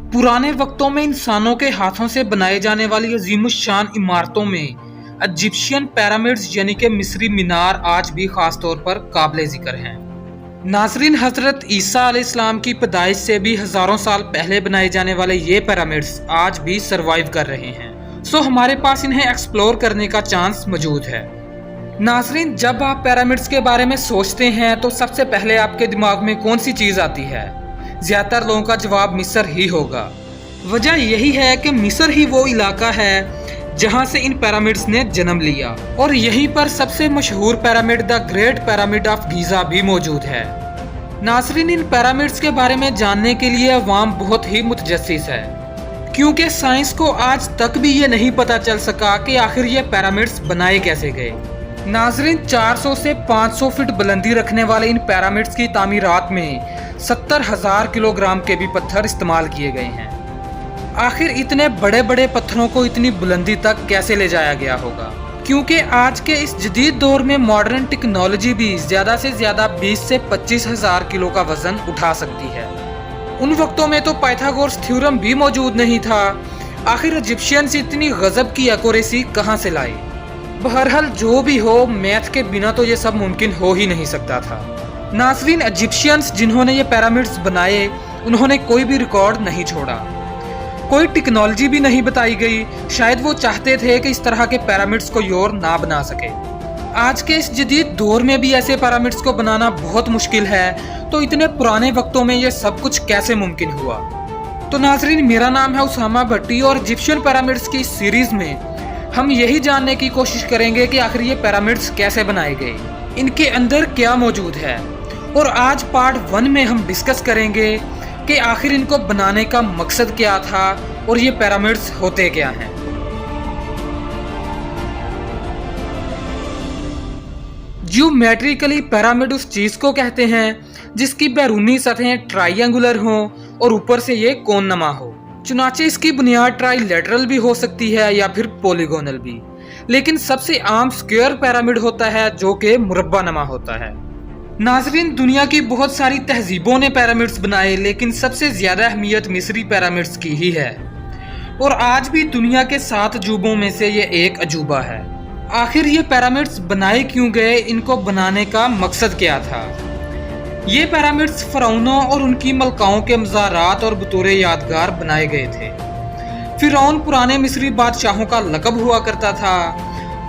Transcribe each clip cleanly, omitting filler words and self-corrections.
पुराने वक्तों में इंसानों के हाथों से बनाए जाने वाली अजीमुश्शान इमारतों में इजिप्शियन पिरामिड्स यानी कि मिस्री मीनार आज भी खास तौर पर काबिल जिक्र हैं। नाज़रीन, हजरत ईसा अलैहिस्सलाम की पैदाइश से भी हजारों साल पहले बनाए जाने वाले ये पिरामिड्स आज भी सरवाइव कर रहे हैं। सो हमारे पास इन्हें एक्सप्लोर करने का चांस मौजूद है। नाज़रीन, जब आप पिरामिड्स के बारे में सोचते हैं तो सबसे पहले आपके दिमाग में कौन सी चीज़ आती है? ज्यादातर लोगों का जवाब मिस्र ही होगा। वजह यही है कि मिस्र ही वो इलाका है जहां से इन पिरामिड्स ने जन्म लिया और यहीं पर सबसे मशहूर pyramid the great pyramid of Giza भी मौजूद है। नाज़रीन, इन पिरामिड्स के बारे में जानने के लिए अवाम बहुत ही मुतजस्सिस है, क्योंकि साइंस को आज तक भी ये नहीं पता चल सका कि आखिर ये पिरामिड्स बनाए कैसे गए। नाज़रीन, 400 से 500 फीट बुलंदी रखने वाले इन पिरामिड्स की तामीरात में 70,000 किलोग्राम के भी पत्थर इस्तेमाल किए गए हैं। आखिर इतने बड़े बड़े पत्थरों को इतनी बुलंदी तक कैसे ले जाया गया होगा? क्योंकि आज के इस जदीद दौर में मॉडर्न टेक्नोलॉजी भी ज्यादा से ज्यादा 20 से 25,000 किलो का वजन उठा सकती है। उन वक्तों में तो पाइथागोरस थ्योरम भी मौजूद नहीं था। आखिर इजिप्शियंस इतनी गजब की एक्यूरेसी कहां से लाई? बहरहाल जो भी हो, मैथ के बिना तो ये सब मुमकिन हो ही नहीं सकता था। नाज़रीन, इजिप्शियंस जिन्होंने ये पिरामिड्स बनाए उन्होंने कोई भी रिकॉर्ड नहीं छोड़ा, कोई टेक्नोलॉजी भी नहीं बताई गई। शायद वो चाहते थे कि इस तरह के पिरामिड्स को और ना बना सके। आज के इस जदीद दौर में भी ऐसे पिरामिड्स को बनाना बहुत मुश्किल है, तो इतने पुराने वक्तों में ये सब कुछ कैसे मुमकिन हुआ? तो नाज़रीन, मेरा नाम है उसामा भट्टी और इजिप्शियन पिरामिड्स की इस सीरीज में हम यही जानने की कोशिश करेंगे कि आखिर ये पिरामिड्स कैसे बनाए गए, इनके अंदर क्या मौजूद है। और आज पार्ट 1 में हम डिस्कस करेंगे कि आखिर इनको बनाने का मकसद क्या था और ये पिरामिड्स होते क्या हैं। ज्योमेट्रिकली पिरामिड उस चीज को कहते हैं जिसकी बैरूनी सतहें ट्रायंगुलर हों और ऊपर से ये कोननमा हो। चुनाचे इसकी बुनियाद ट्राइलेटरल भी हो सकती है या फिर पॉलीगोनल भी, लेकिन सबसे आम स्क्वायर पिरामिड होता है जो कि मुरब्बानमा होता है। नाज़रीन, दुनिया की बहुत सारी तहजीबों ने पिरामिड्स बनाए, लेकिन सबसे ज्यादा अहमियत मिस्री पिरामिड्स की ही है और आज भी दुनिया के 7 अजूबों में से ये एक अजूबा है। आखिर ये पिरामिड्स बनाए क्यों गए? इनको बनाने का मकसद क्या था? ये पिरामिड्स फिरौनों और उनकी मलकाओं के मज़ारात और बतौर यादगार बनाए गए थे। फिरौन पुराने मिस्री बादशाहों का लक़ब हुआ करता था।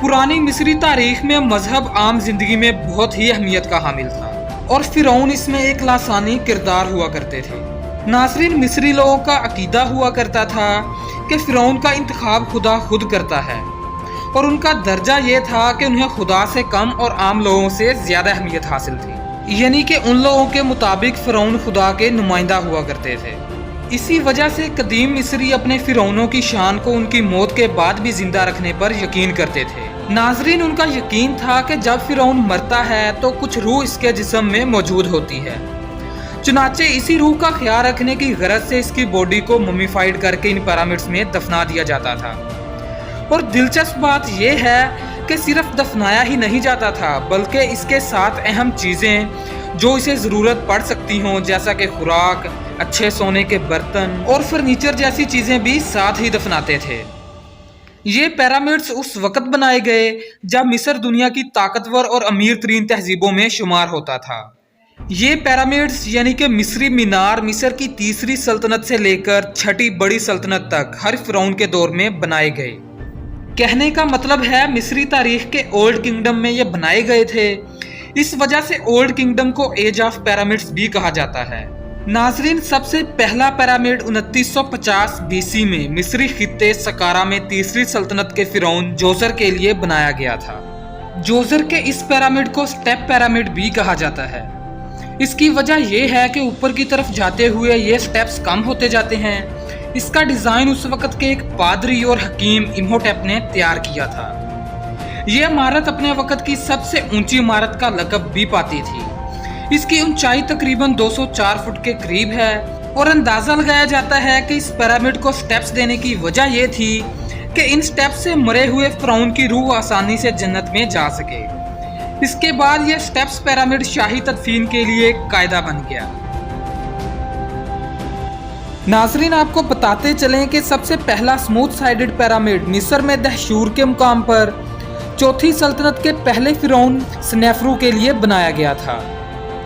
पुरानी मिस्री तारीख में मजहब आम जिंदगी में बहुत ही अहमियत का हामिल था और फिरौन इसमें एक लासानी किरदार हुआ करते थे। नाज़रीन, मिस्री लोगों का अकीदा हुआ करता था कि फिरौन का इंतखाब खुदा खुद करता है और उनका दर्जा ये था कि उन्हें खुदा से कम और आम लोगों से ज्यादा अहमियत हासिल थी, यानी कि उन लोगों के मुताबिक फिरौन खुदा के नुमाइंदा हुआ करते थे। इसी वजह से कदीम मिस्री अपने फिरौनों की शान को उनकी मौत के बाद भी जिंदा रखने पर यकीन करते थे। नाज़रीन, उनका यकीन था कि जब फिरौन मरता है तो कुछ रूह इसके जिस्म में मौजूद होती है। चुनाचे इसी रूह का ख्याल रखने की गरज से इसकी बॉडी को ममीफाइड करके इन पिरामिड्स में दफना दिया जाता था। और दिलचस्प बात यह है कि सिर्फ दफनाया ही नहीं जाता था, बल्कि इसके साथ अहम चीजें जो इसे जरूरत पड़ सकती हों, जैसा कि खुराक, अच्छे सोने के बर्तन और फर्नीचर जैसी चीजें भी साथ ही दफनाते थे। ये पिरामिड्स उस वक्त बनाए गए जब मिस्र दुनिया की ताकतवर और अमीर तरीन तहजीबों में शुमार होता था। ये पिरामिड्स यानी कि मिस्री मीनार मिस्र की तीसरी सल्तनत से लेकर छठी बड़ी सल्तनत तक हर फिरौन के दौर में बनाए गए। कहने का मतलब है मिस्री तारीख के ओल्ड किंगडम में ये बनाए गए थे। इस वजह से ओल्ड किंगडम को एज ऑफ पिरामिड्स भी कहा जाता है। नाज़रीन, सबसे पहला पिरामिड 2950 बीसी में मिस्री खित्ते सकारा में तीसरी सल्तनत के फिरौन जोसर के लिए बनाया गया था। जोसर के इस पिरामिड को स्टेप पिरामिड भी कहा जाता है। इसकी वजह यह है कि ऊपर की तरफ जाते हुए ये स्टेप्स कम होते जाते हैं। इसका डिजाइन उस वक्त के एक पादरी और हकीम इम्होटेप ने तैयार किया था। यह इमारत अपने वक्त की सबसे ऊंची इमारत का लक़ब भी पाती थी। इसकी ऊंचाई तकरीबन 204 फुट के करीब है और अंदाजा लगाया जाता है कि इस पिरामिड को स्टेप्स देने की वजह यह थी कि इन स्टेप्स से मरे हुए फिरौन की रूह आसानी से जन्नत में जा सके। इसके बाद यह स्टेप्स पिरामिड शाही तदफीन के लिए कायदा बन गया। नाजरीन, आपको बताते चलें कि सबसे पहला स्मूथ साइडेड पिरामिड मिस्र में दहशूर के मुकाम पर चौथी सल्तनत के पहले फिरौन स्नेफरू के लिए बनाया गया था।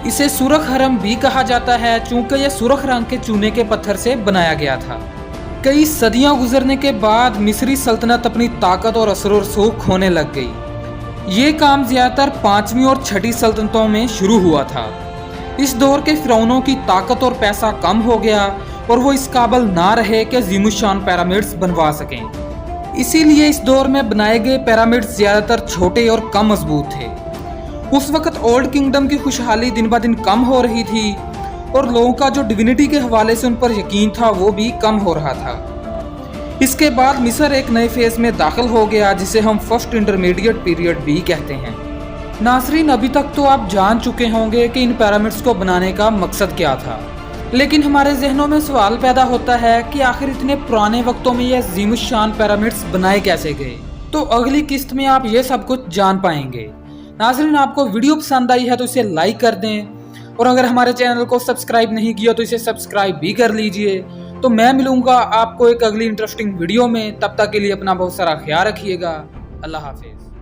इसे सुरख हरम भी कहा जाता है चूंकि यह सुरख रंग के चूने के पत्थर से बनाया गया था। कई सदियां गुजरने के बाद मिस्री सल्तनत अपनी ताकत और असर और रसूख खोने लग गई। ये काम ज्यादातर 5वीं और 6ठी सल्तनतों में शुरू हुआ था। इस दौर के फिरौनों की ताकत और पैसा कम हो गया और वो इस काबिल ना रहे कि अज़ीमुश्शान पिरामिड्स बनवा सकें। इसीलिए इस दौर में बनाए गए पिरामिड्स ज्यादातर छोटे और कम मजबूत थे। उस वक्त ओल्ड किंगडम की खुशहाली दिन ब दिन कम हो रही थी और लोगों का जो डिविनिटी के हवाले से उन पर यकीन था वो भी कम हो रहा था। इसके बाद मिस्र एक नए फेज में दाखिल हो गया जिसे हम फर्स्ट इंटरमीडिएट पीरियड भी कहते हैं। नाजरीन, अभी तक तो आप जान चुके होंगे कि इन पिरामिड्स को बनाने का मकसद क्या था, लेकिन हमारे जहनों में सवाल पैदा होता है कि आखिर इतने पुराने वक्तों में ये अज़ीमुश्शान पिरामिड्स बनाए कैसे गए। तो अगली किस्त में आप ये सब कुछ जान पाएंगे। नाज़रीन, आपको वीडियो पसंद आई है तो इसे लाइक कर दें और अगर हमारे चैनल को सब्सक्राइब नहीं किया तो इसे सब्सक्राइब भी कर लीजिए। तो मैं मिलूंगा आपको एक अगली इंटरेस्टिंग वीडियो में। तब तक के लिए अपना बहुत सारा ख्याल रखिएगा। अल्लाह हाफिज़।